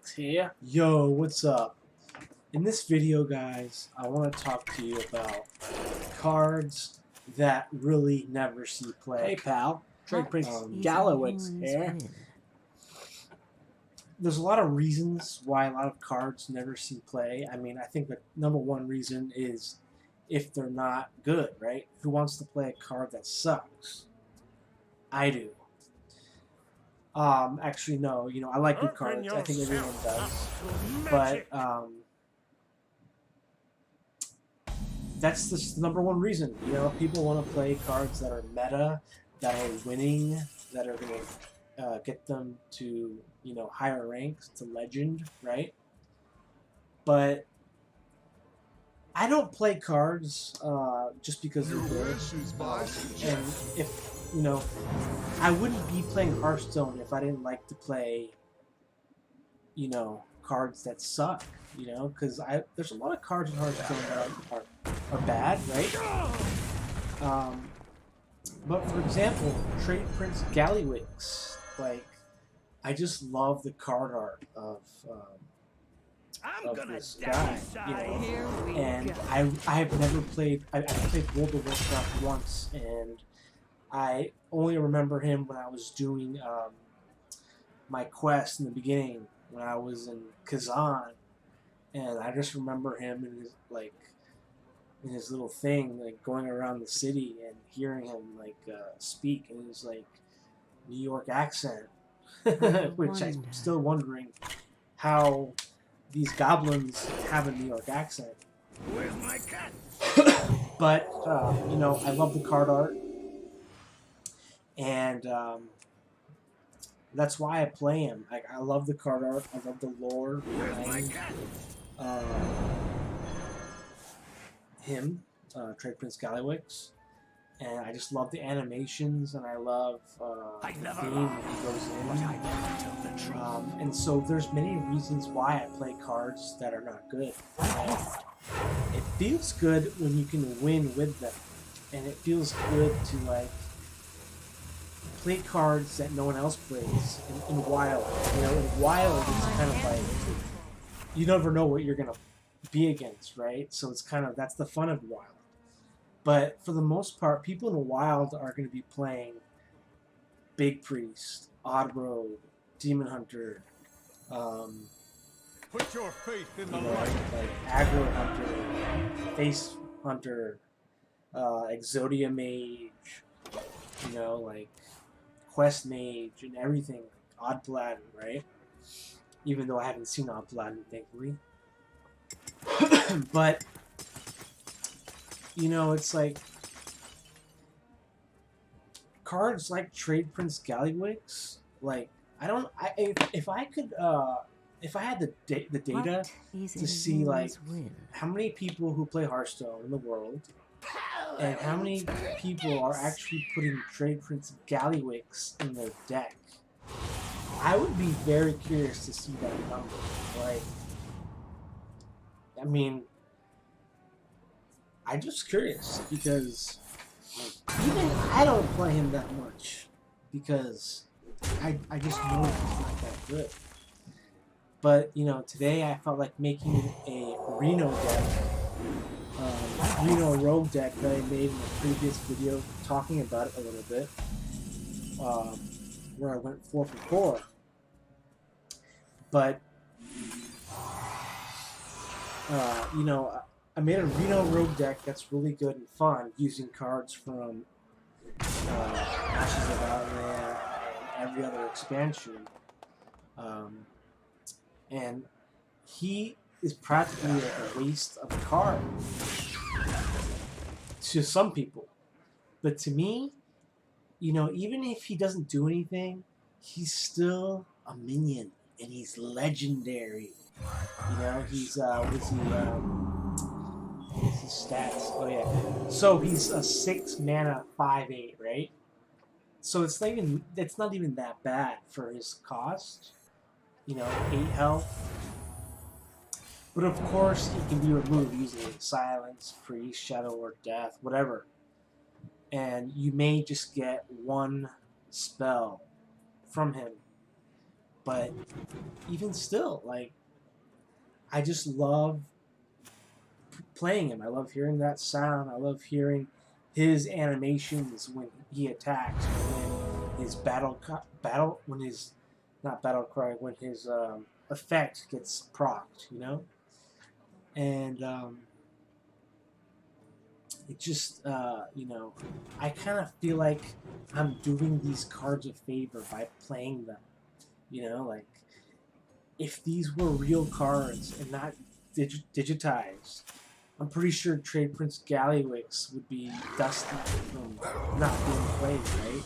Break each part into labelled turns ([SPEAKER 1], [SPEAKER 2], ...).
[SPEAKER 1] Gallywix here.
[SPEAKER 2] Yo, what's up? In this video, guys, I want to talk to you about cards that really never see play.
[SPEAKER 1] Hey pal, Trade Prince Gallywix here.
[SPEAKER 2] There's a lot of reasons why a lot of cards never see play. I mean, I think the number one reason is if they're not good, right? Who wants to play a card that sucks? I do. Actually, no. You know, I like good cards. I think everyone does. But that's the number one reason. You know, people want to play cards that are meta, that are winning, that are going to get them to, you know, higher ranks, to legend, right? But I don't play cards just because they're good. And if, you know, I wouldn't be playing Hearthstone if I didn't like to play, you know, cards that suck, you know, because there's a lot of cards in Hearthstone that are bad, right? But for example, Trade Prince Gallywix, like, I just love the card art of this guy, you know, and I have never played. I played World of Warcraft once, and I only remember him when I was doing my quest in the beginning when I was in Kazan, and I just remember him in his in his little thing, like going around the city and hearing him like speak in his like New York accent, which I'm still wondering how these goblins have a New York accent.
[SPEAKER 1] Where's my cat?
[SPEAKER 2] But you know, I love the card art, and that's why I play him. Like, I love the card art. I love the lore behind him, Trade Prince Gallywix, and I just love the animations, and I love the theme that he goes in. And so there's many reasons why I play cards that are not good. And it feels good when you can win with them, and it feels good to like play cards that no one else plays in Wild. You know, in Wild, it's kind of like you never know what you're gonna be against, right? So it's kind of, that's the fun of Wild. But for the most part, people in Wild are going to be playing Big Priest, Odd Road, Demon Hunter,
[SPEAKER 3] put your faith in the
[SPEAKER 2] light, like Aggro Hunter, Face Hunter, Exodia Mage, you know, like Quest Mage and everything, Odd Paladin, right? Even though I haven't seen Odd Paladin, thankfully. But you know, it's like cards like Trade Prince Gallywix. Like, if I could, if I had the data to see like how many people who play Hearthstone in the world, and how many people are actually putting Trade Prince Gallywix in their deck, I would be very curious to see that number. Like, I mean, I'm just curious because even I don't play him that much because I just know he's not that good. But, you know, today I felt like making a Reno deck, Reno Rogue deck that I made in a previous video talking about it a little bit, where I went 4 for 4. But you know, I made a Reno Rogue deck that's really good and fun using cards from Ashes of Outland and every other expansion. And he is practically like a waste of a card to some people. But to me, you know, even if he doesn't do anything, he's still a minion and he's legendary. You know, he's what's his stats? Oh yeah, so he's a 6 mana 5/8, right? So it's not even that bad for his cost. You know, 8 health. But of course, he can be removed using Silence, Freeze, Shadow, or Death, whatever. And you may just get one spell from him. but even still, like, I just love playing him. I love hearing that sound. I love hearing his animations when he attacks, when his when his effect gets procced, you know? And it just, you know, I kind of feel like I'm doing these cards a favor by playing them. You know, like, if these were real cards and not digitized, I'm pretty sure Trade Prince Gallywix would be dusty from not being played, right?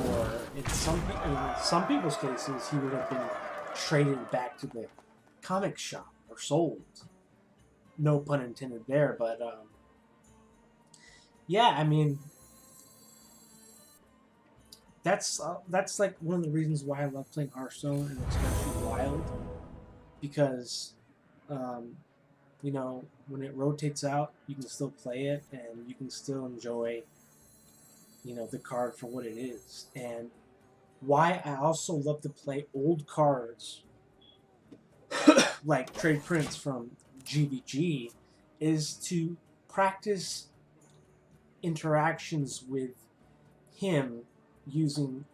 [SPEAKER 2] Or in some people's cases, he would have been traded back to the comic shop or sold. No pun intended there, but yeah, I mean, that's like one of the reasons why I love playing Hearthstone and especially Wild, because you know, when it rotates out, you can still play it and you can still enjoy, you know, the card for what it is. And why I also love to play old cards like Trade Prince from GVG is to practice interactions with him using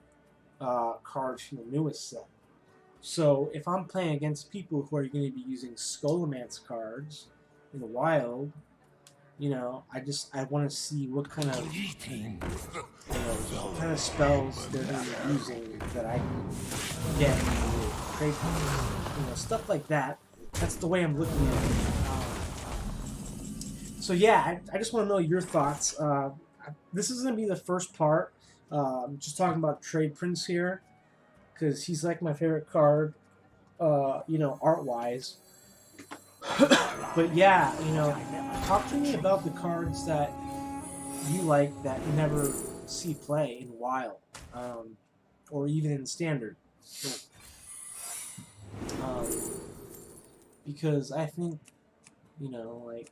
[SPEAKER 2] cards from the newest set. So if I'm playing against people who are going to be using Scholomance cards in the Wild, you know, I want to see what kind of what kind of spells they're going to be using that I can get with trade, you know, stuff like that. That's the way I'm looking at it. So yeah, I just want to know your thoughts. This is going to be the first part. I'm just talking about Trade Prince here, because he's like my favorite card, you know, art-wise. But yeah, you know, talk to me about the cards that you like that you never see play in Wild, or even in Standard. Because I think, you know, like,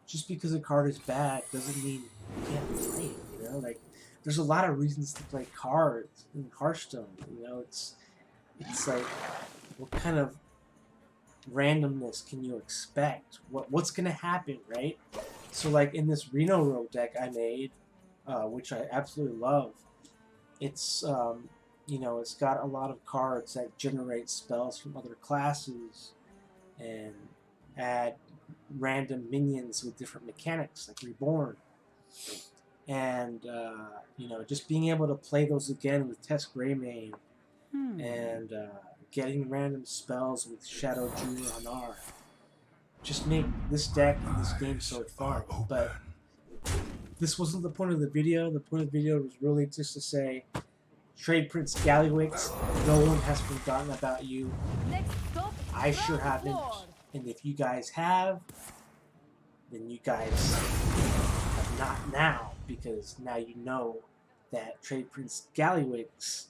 [SPEAKER 2] just because a card is bad doesn't mean you can't play it, you know? Like, there's a lot of reasons to play cards in Hearthstone, you know? It's like, what kind of randomness can you expect? What's gonna happen, right? So, like, in this Reno row deck I made, which I absolutely love, it's, you know, it's got a lot of cards that generate spells from other classes and add random minions with different mechanics, like Reborn. And, you know, just being able to play those again with Test Greymane and getting random spells with Shadow Junior Anar just make this deck and this game so fun. But this wasn't the point of the video. The point of the video was really just to say, Trade Prince Gallywix, no one has forgotten about you. I sure haven't. And if you guys have, then you guys have not now, because now you know that Trade Prince Gallywix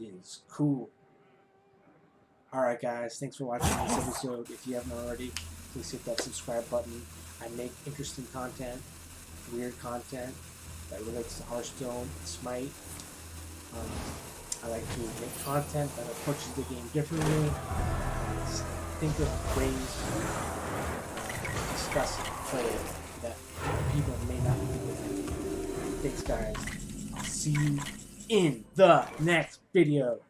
[SPEAKER 2] is cool. Alright guys, thanks for watching this episode. If you haven't already, please hit that subscribe button. I make interesting content, weird content that relates to Hearthstone and Smite. I like to make content that approaches the game differently, and think of ways to discuss and play it that people may not be. Thanks guys. I'll see you in the next video.